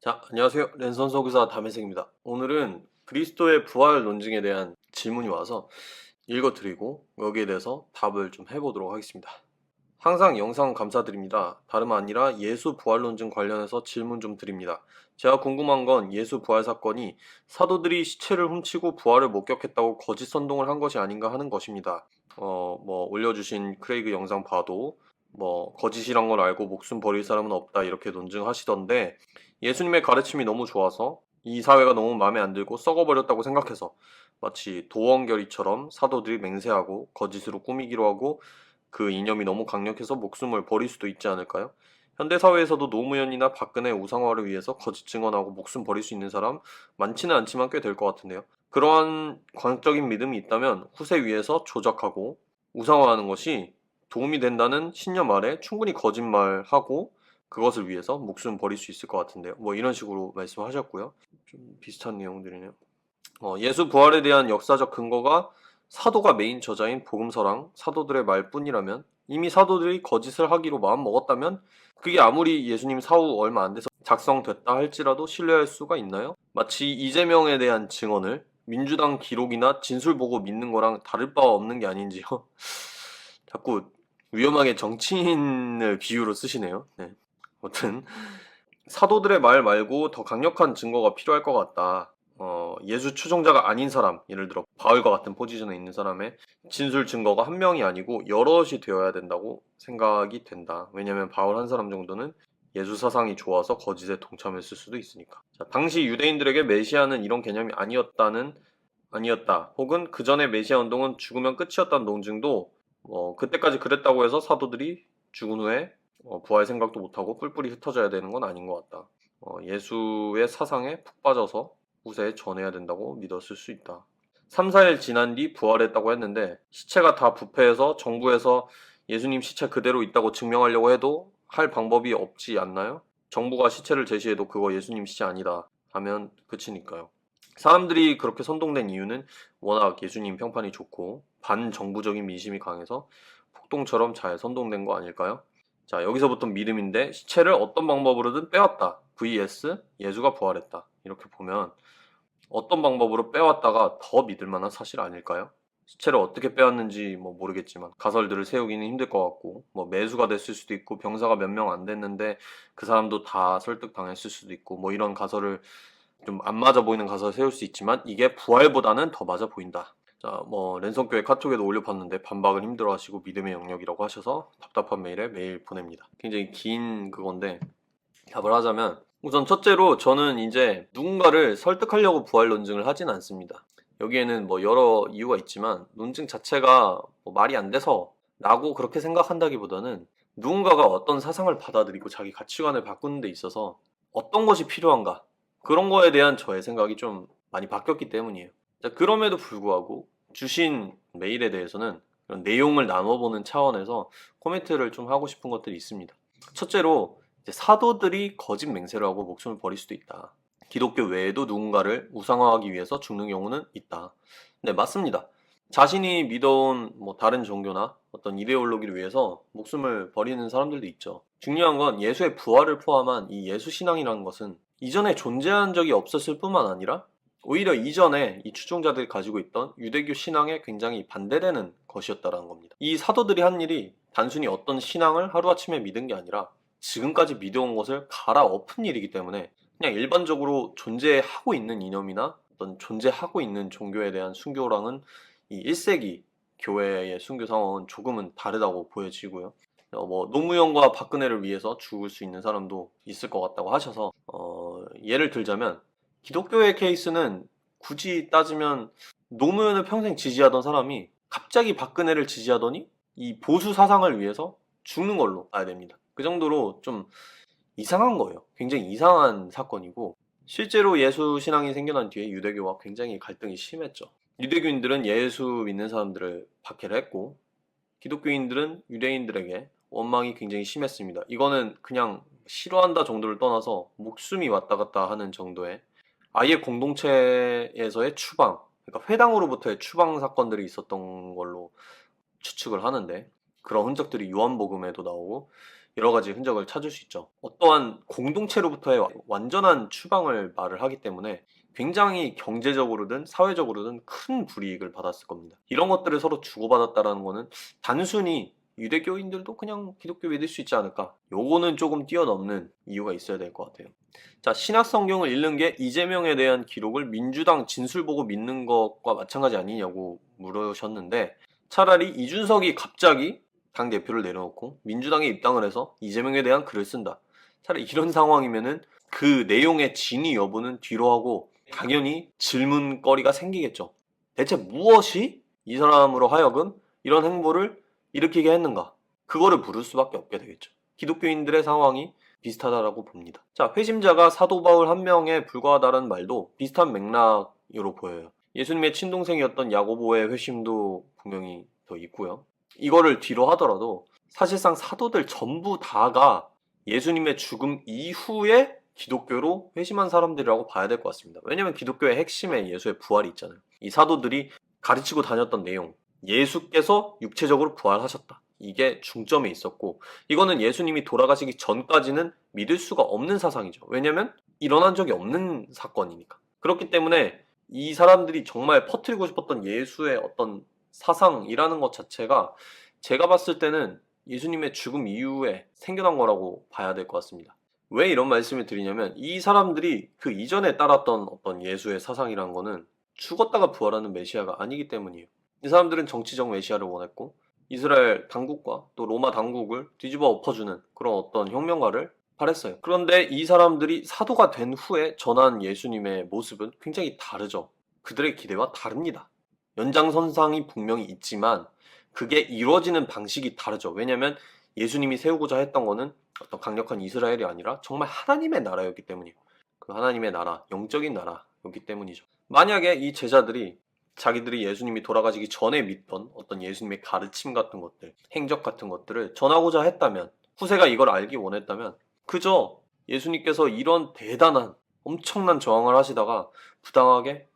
자, 안녕하세요. 랜선 서기사 담혜생입니다. 오늘은 그리스도의 부활 논증에 대한 질문이 와서 읽어드리고 여기에 대해서 답을 좀 해보도록 하겠습니다. 항상 영상 감사드립니다. 다름 아니라 예수 부활 논증 관련해서 질문 좀 드립니다. 제가 궁금한 건 예수 부활 사건이 사도들이 시체를 훔치고 부활을 목격했다고 거짓 선동을 한 것이 아닌가 하는 것입니다. 올려주신 크레이그 영상 봐도 거짓이란 걸 알고 목숨 버릴 사람은 없다 이렇게 논증하시던데 예수님의 가르침이 너무 좋아서 이 사회가 너무 마음에 안 들고 썩어버렸다고 생각해서 마치 도원결의처럼 사도들이 맹세하고 거짓으로 꾸미기로 하고 그 이념이 너무 강력해서 목숨을 버릴 수도 있지 않을까요? 현대사회에서도 노무현이나 박근혜 우상화를 위해서 거짓 증언하고 목숨 버릴 수 있는 사람 많지는 않지만 꽤 될 것 같은데요. 그러한 광적인 믿음이 있다면 후세 위에서 조작하고 우상화하는 것이 도움이 된다는 신념 아래 충분히 거짓말하고 그것을 위해서 목숨 버릴 수 있을 것 같은데요. 이런 식으로 말씀하셨고요. 좀 비슷한 내용들이네요. 예수 부활에 대한 역사적 근거가 사도가 메인 저자인 복음서랑 사도들의 말뿐이라면 이미 사도들이 거짓을 하기로 마음 먹었다면 그게 아무리 예수님 사후 얼마 안 돼서 작성됐다 할지라도 신뢰할 수가 있나요? 마치 이재명에 대한 증언을 민주당 기록이나 진술 보고 믿는 거랑 다를 바 없는 게 아닌지요. 자꾸 위험하게 정치인을 비유로 쓰시네요. 네. 아무튼 사도들의 말 말고 더 강력한 증거가 필요할 것 같다. 예수 추종자가 아닌 사람, 예를 들어 바울과 같은 포지션에 있는 사람의 진술 증거가 한 명이 아니고 여럿이 되어야 된다고 생각이 된다. 왜냐하면 바울 한 사람 정도는 예수 사상이 좋아서 거짓에 동참했을 수도 있으니까. 자, 당시 유대인들에게 메시아는 이런 개념이 아니었다. 혹은 그 전에 메시아 운동은 죽으면 끝이었다는 논증도 그때까지 그랬다고 해서 사도들이 죽은 후에 부활 생각도 못하고 뿔뿔이 흩어져야 되는 건 아닌 것 같다. 예수의 사상에 푹 빠져서 후세에 전해야 된다고 믿었을 수 있다. 3, 4일 지난 뒤 부활했다고 했는데 시체가 다 부패해서 정부에서 예수님 시체 그대로 있다고 증명하려고 해도 할 방법이 없지 않나요? 정부가 시체를 제시해도 그거 예수님 시체 아니다 하면 끝이니까요. 사람들이 그렇게 선동된 이유는 워낙 예수님 평판이 좋고 반정부적인 민심이 강해서 폭동처럼 잘 선동된 거 아닐까요? 자, 여기서부터 믿음인데 시체를 어떤 방법으로든 빼왔다. vs 예수가 부활했다. 이렇게 보면 어떤 방법으로 빼왔다가 더 믿을 만한 사실 아닐까요? 시체를 어떻게 빼왔는지 모르겠지만 가설들을 세우기는 힘들 것 같고 매수가 됐을 수도 있고 병사가 몇 명 안 됐는데 그 사람도 다 설득당했을 수도 있고 이런 가설을 좀 안 맞아 보이는 가설을 세울 수 있지만 이게 부활보다는 더 맞아 보인다. 자, 랜선교회 카톡에도 올려봤는데 반박을 힘들어하시고 믿음의 영역이라고 하셔서 답답한 메일에 메일 보냅니다. 굉장히 긴 그건데 답을 하자면 우선 첫째로 저는 이제 누군가를 설득하려고 부활 논증을 하진 않습니다. 여기에는 여러 이유가 있지만 논증 자체가 말이 안 돼서 라고 그렇게 생각한다기보다는 누군가가 어떤 사상을 받아들이고 자기 가치관을 바꾸는 데 있어서 어떤 것이 필요한가 그런 거에 대한 저의 생각이 좀 많이 바뀌었기 때문이에요. 자, 그럼에도 불구하고 주신 메일에 대해서는 그런 내용을 나눠보는 차원에서 코멘트를 좀 하고 싶은 것들이 있습니다. 첫째로 이제 사도들이 거짓 맹세를 하고 목숨을 버릴 수도 있다. 기독교 외에도 누군가를 우상화하기 위해서 죽는 경우는 있다. 네, 맞습니다. 자신이 믿어온 다른 종교나 어떤 이데올로기를 위해서 목숨을 버리는 사람들도 있죠. 중요한 건 예수의 부활을 포함한 이 예수 신앙이라는 것은 이전에 존재한 적이 없었을 뿐만 아니라 오히려 이전에 이 추종자들이 가지고 있던 유대교 신앙에 굉장히 반대되는 것이었다는 겁니다. 이 사도들이 한 일이 단순히 어떤 신앙을 하루아침에 믿은 게 아니라 지금까지 믿어온 것을 갈아엎은 일이기 때문에 그냥 일반적으로 존재하고 있는 이념이나 어떤 존재하고 있는 종교에 대한 순교랑은 이 1세기 교회의 순교 상황은 조금은 다르다고 보여지고요. 노무현과 박근혜를 위해서 죽을 수 있는 사람도 있을 것 같다고 하셔서 예를 들자면 기독교의 케이스는 굳이 따지면 노무현을 평생 지지하던 사람이 갑자기 박근혜를 지지하더니 이 보수 사상을 위해서 죽는 걸로 봐야 됩니다. 그 정도로 좀 이상한 거예요. 굉장히 이상한 사건이고 실제로 예수 신앙이 생겨난 뒤에 유대교와 굉장히 갈등이 심했죠. 유대교인들은 예수 믿는 사람들을 박해를 했고 기독교인들은 유대인들에게 원망이 굉장히 심했습니다. 이거는 그냥 싫어한다 정도를 떠나서 목숨이 왔다 갔다 하는 정도의 아예 공동체에서의 추방, 그러니까 회당으로부터의 추방 사건들이 있었던 걸로 추측을 하는데 그런 흔적들이 요한복음에도 나오고 여러 가지 흔적을 찾을 수 있죠. 어떠한 공동체로부터의 완전한 추방을 말을 하기 때문에 굉장히 경제적으로든 사회적으로든 큰 불이익을 받았을 겁니다. 이런 것들을 서로 주고받았다라는 거는 단순히 유대교인들도 그냥 기독교 믿을 수 있지 않을까? 요거는 조금 뛰어넘는 이유가 있어야 될 것 같아요. 자, 신약 성경을 읽는 게 이재명에 대한 기록을 민주당 진술 보고 믿는 것과 마찬가지 아니냐고 물으셨는데, 차라리 이준석이 갑자기 당 대표를 내려놓고 민주당에 입당을 해서 이재명에 대한 글을 쓴다. 차라리 이런 상황이면은 그 내용의 진위 여부는 뒤로 하고 당연히 질문거리가 생기겠죠. 대체 무엇이 이 사람으로 하여금 이런 행보를 일으키게 했는가? 그거를 물을 수밖에 없게 되겠죠. 기독교인들의 상황이 비슷하다라고 봅니다. 자, 회심자가 사도 바울 한 명에 불과하다는 말도 비슷한 맥락으로 보여요. 예수님의 친동생이었던 야고보의 회심도 분명히 더 있고요. 이거를 뒤로 하더라도 사실상 사도들 전부 다가 예수님의 죽음 이후에 기독교로 회심한 사람들이라고 봐야 될 것 같습니다. 왜냐면 기독교의 핵심에 예수의 부활이 있잖아요. 이 사도들이 가르치고 다녔던 내용, 예수께서 육체적으로 부활하셨다. 이게 중점에 있었고, 이거는 예수님이 돌아가시기 전까지는 믿을 수가 없는 사상이죠. 왜냐면 일어난 적이 없는 사건이니까. 그렇기 때문에 이 사람들이 정말 퍼뜨리고 싶었던 예수의 어떤 사상이라는 것 자체가 제가 봤을 때는 예수님의 죽음 이후에 생겨난 거라고 봐야 될 것 같습니다. 왜 이런 말씀을 드리냐면 이 사람들이 그 이전에 따랐던 어떤 예수의 사상이라는 거는 죽었다가 부활하는 메시아가 아니기 때문이에요. 이 사람들은 정치적 메시아를 원했고 이스라엘 당국과 또 로마 당국을 뒤집어 엎어주는 그런 어떤 혁명가를 바랬어요. 그런데 이 사람들이 사도가 된 후에 전한 예수님의 모습은 굉장히 다르죠. 그들의 기대와 다릅니다. 연장선상이 분명히 있지만 그게 이루어지는 방식이 다르죠. 왜냐하면 예수님이 세우고자 했던 거는 어떤 강력한 이스라엘이 아니라 정말 하나님의 나라였기 때문이에요. 그 하나님의 나라, 영적인 나라였기 때문이죠. 만약에 이 제자들이 자기들이 예수님이 돌아가시기 전에 믿던 어떤 예수님의 가르침 같은 것들, 행적 같은 것들을 전하고자 했다면, 후세가 이걸 알기 원했다면 그저 예수님께서 이런 대단한 엄청난 저항을 하시다가 부당하게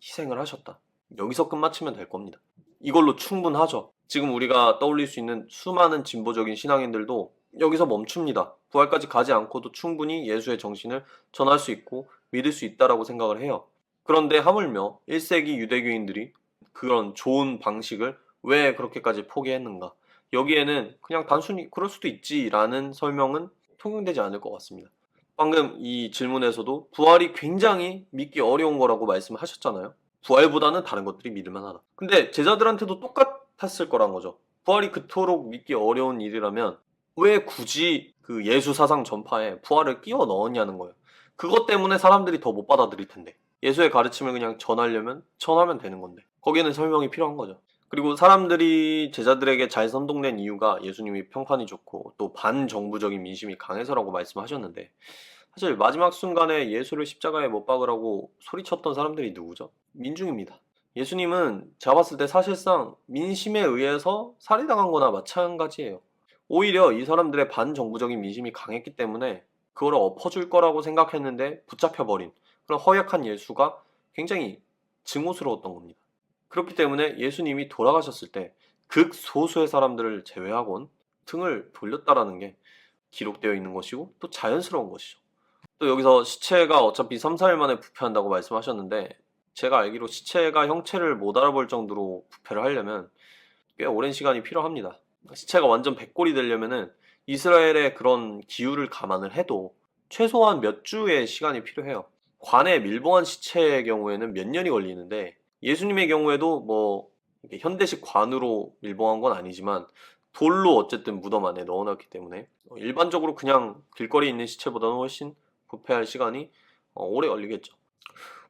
희생을 하셨다. 여기서 끝마치면 될 겁니다. 이걸로 충분하죠. 지금 우리가 떠올릴 수 있는 수많은 진보적인 신앙인들도 여기서 멈춥니다. 부활까지 가지 않고도 충분히 예수의 정신을 전할 수 있고 믿을 수 있다라고 생각을 해요. 그런데 하물며 1세기 유대교인들이 그런 좋은 방식을 왜 그렇게까지 포기했는가? 여기에는 그냥 단순히 그럴 수도 있지라는 설명은 통용되지 않을 것 같습니다. 방금 이 질문에서도 부활이 굉장히 믿기 어려운 거라고 말씀하셨잖아요. 부활보다는 다른 것들이 믿을만하다. 근데 제자들한테도 똑같았을 거란 거죠. 부활이 그토록 믿기 어려운 일이라면 왜 굳이 그 예수 사상 전파에 부활을 끼워 넣었냐는 거예요. 그것 때문에 사람들이 더 못 받아들일 텐데. 예수의 가르침을 그냥 전하려면 전하면 되는 건데. 거기에는 설명이 필요한 거죠. 그리고 사람들이 제자들에게 잘 선동된 이유가 예수님이 평판이 좋고 또 반정부적인 민심이 강해서라고 말씀하셨는데 사실 마지막 순간에 예수를 십자가에 못 박으라고 소리쳤던 사람들이 누구죠? 민중입니다. 예수님은 제가 봤을 때 사실상 민심에 의해서 살해당한 거나 마찬가지예요. 오히려 이 사람들의 반정부적인 민심이 강했기 때문에 그걸 엎어줄 거라고 생각했는데 붙잡혀버린 그런 허약한 예수가 굉장히 증오스러웠던 겁니다. 그렇기 때문에 예수님이 돌아가셨을 때 극소수의 사람들을 제외하곤 등을 돌렸다라는 게 기록되어 있는 것이고 또 자연스러운 것이죠. 또 여기서 시체가 어차피 3, 4일 만에 부패한다고 말씀하셨는데 제가 알기로 시체가 형체를 못 알아볼 정도로 부패를 하려면 꽤 오랜 시간이 필요합니다. 시체가 완전 백골이 되려면은 이스라엘의 그런 기후를 감안을 해도 최소한 몇 주의 시간이 필요해요. 관에 밀봉한 시체의 경우에는 몇 년이 걸리는데 예수님의 경우에도 뭐 이렇게 현대식 관으로 밀봉한 건 아니지만 돌로 어쨌든 무덤 안에 넣어놨기 때문에 일반적으로 그냥 길거리에 있는 시체보다는 훨씬 부패할 시간이 오래 걸리겠죠.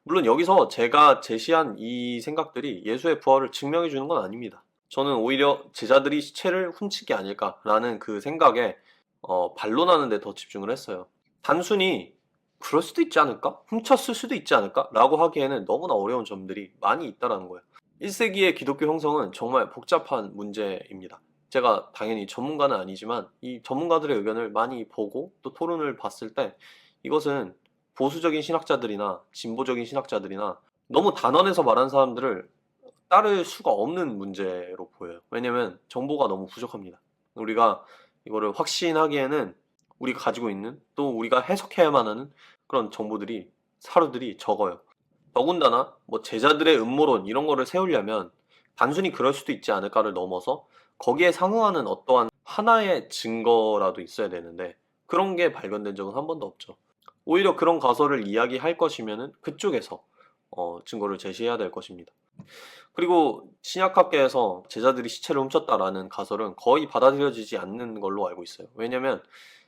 물론 여기서 제가 제시한 이 생각들이 예수의 부활을 증명해 주는 건 아닙니다. 저는 오히려 제자들이 시체를 훔친 게 아닐까라는 그 생각에 반론하는 데 더 집중을 했어요. 단순히 그럴 수도 있지 않을까? 훔쳤을 수도 있지 않을까? 라고 하기에는 너무나 어려운 점들이 많이 있다는 거예요. 1세기의 기독교 형성은 정말 복잡한 문제입니다. 제가 당연히 전문가는 아니지만 이 전문가들의 의견을 많이 보고 또 토론을 봤을 때 이것은 보수적인 신학자들이나 진보적인 신학자들이나 너무 단언해서 말하는 사람들을 따를 수가 없는 문제로 보여요. 왜냐면 정보가 너무 부족합니다. 우리가 이거를 확신하기에는 우리가 가지고 있는 또 우리가 해석해야만 하는 그런 정보들이 사료들이 적어요. 더군다나 뭐 제자들의 음모론 이런 거를 세우려면 단순히 그럴 수도 있지 않을까를 넘어서 거기에 상응하는 어떠한 하나의 증거라도 있어야 되는데 그런 게 발견된 적은 한 번도 없죠. 오히려 그런 가설을 이야기할 것이면은 그쪽에서 증거를 제시해야 될 것입니다. 그리고 신약학계에서 제자들이 시체를 훔쳤다라는 가설은 거의 받아들여지지 않는 걸로 알고 있어요. 왜냐면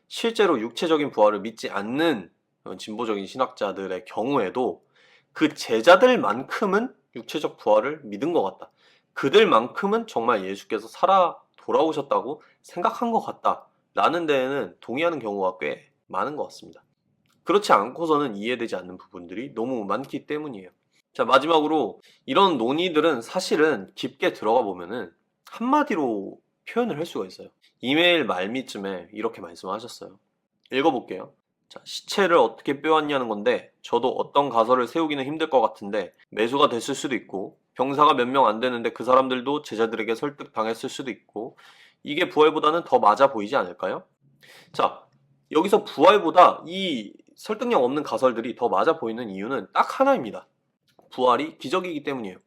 실제로 육체적인 부활을 믿지 않는 진보적인 신학자들의 경우에도 그 제자들만큼은 육체적 부활을 믿은 것 같다. 그들만큼은 정말 예수께서 살아 돌아오셨다고 생각한 것 같다. 라는 데에는 동의하는 경우가 꽤 많은 것 같습니다. 그렇지 않고서는 이해되지 않는 부분들이 너무 많기 때문이에요. 자, 마지막으로 이런 논의들은 사실은 깊게 들어가 보면은 한마디로 표현을 할 수가 있어요. 이메일 말미쯤에 이렇게 말씀하셨어요. 읽어볼게요. 자, 시체를 어떻게 빼왔냐는 건데 저도 어떤 가설을 세우기는 힘들 것 같은데 매수가 됐을 수도 있고 병사가 몇 명 안 되는데 그 사람들도 제자들에게 설득당했을 수도 있고 이게 부활보다는 더 맞아 보이지 않을까요? 자, 여기서 부활보다 이 설득력 없는 가설들이 더 맞아 보이는 이유는 딱 하나입니다. 부활이 기적이기 때문이에요.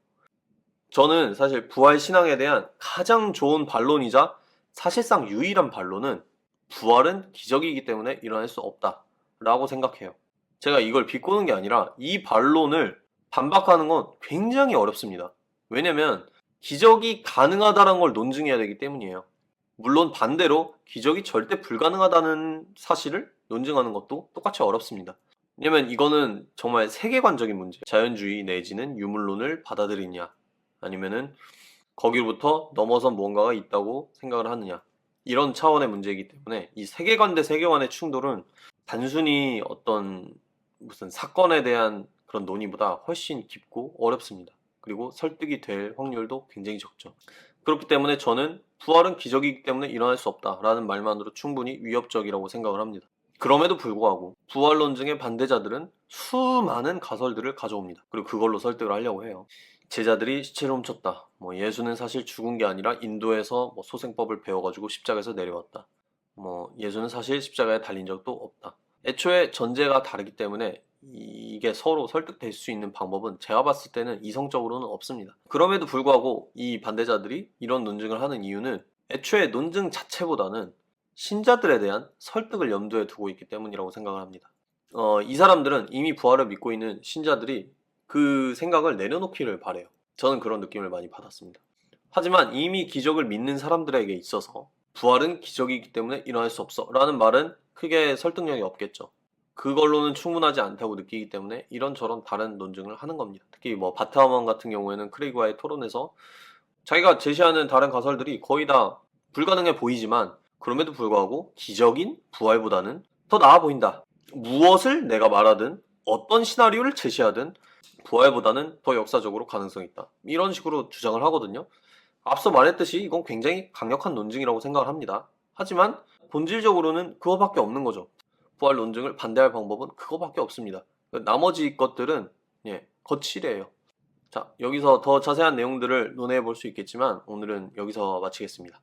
저는 사실 부활 신앙에 대한 가장 좋은 반론이자 사실상 유일한 반론은 부활은 기적이기 때문에 일어날 수 없다라고 생각해요. 제가 이걸 비꼬는 게 아니라 이 반론을 반박하는 건 굉장히 어렵습니다. 왜냐면 기적이 가능하다는 걸 논증해야 되기 때문이에요. 물론 반대로 기적이 절대 불가능하다는 사실을 논증하는 것도 똑같이 어렵습니다. 왜냐면 이거는 정말 세계관적인 문제. 자연주의 내지는 유물론을 받아들이냐, 아니면은 거기로부터 넘어선 무언가가 있다고 생각을 하느냐. 이런 차원의 문제이기 때문에 이 세계관 대 세계관의 충돌은 단순히 어떤 무슨 사건에 대한 그런 논의보다 훨씬 깊고 어렵습니다. 그리고 설득이 될 확률도 굉장히 적죠. 그렇기 때문에 저는 부활은 기적이기 때문에 일어날 수 없다라는 말만으로 충분히 위협적이라고 생각을 합니다. 그럼에도 불구하고 부활론증의 반대자들은 수많은 가설들을 가져옵니다. 그리고 그걸로 설득을 하려고 해요. 제자들이 시체를 훔쳤다. 뭐 예수는 사실 죽은 게 아니라 인도에서 뭐 소생법을 배워가지고 십자가에서 내려왔다. 뭐 예수는 사실 십자가에 달린 적도 없다. 애초에 전제가 다르기 때문에 이게 서로 설득될 수 있는 방법은 제가 봤을 때는 이성적으로는 없습니다. 그럼에도 불구하고 이 반대자들이 이런 논증을 하는 이유는 애초에 논증 자체보다는 신자들에 대한 설득을 염두에 두고 있기 때문이라고 생각을 합니다. 이 사람들은 이미 부활을 믿고 있는 신자들이 그 생각을 내려놓기를 바래요. 저는 그런 느낌을 많이 받았습니다. 하지만 이미 기적을 믿는 사람들에게 있어서 부활은 기적이기 때문에 일어날 수 없어 라는 말은 크게 설득력이 없겠죠. 그걸로는 충분하지 않다고 느끼기 때문에 이런저런 다른 논증을 하는 겁니다. 특히 뭐 바트하먼 같은 경우에는 크레이그와의 토론에서 자기가 제시하는 다른 가설들이 거의 다 불가능해 보이지만 그럼에도 불구하고 기적인 부활보다는 더 나아 보인다. 무엇을 내가 말하든 어떤 시나리오를 제시하든 부활보다는 더 역사적으로 가능성이 있다. 이런 식으로 주장을 하거든요. 앞서 말했듯이 이건 굉장히 강력한 논증이라고 생각을 합니다. 하지만 본질적으로는 그거밖에 없는 거죠. 부활 논증을 반대할 방법은 그거밖에 없습니다. 나머지 것들은 거칠해요. 자, 여기서 더 자세한 내용들을 논해 볼 수 있겠지만 오늘은 여기서 마치겠습니다.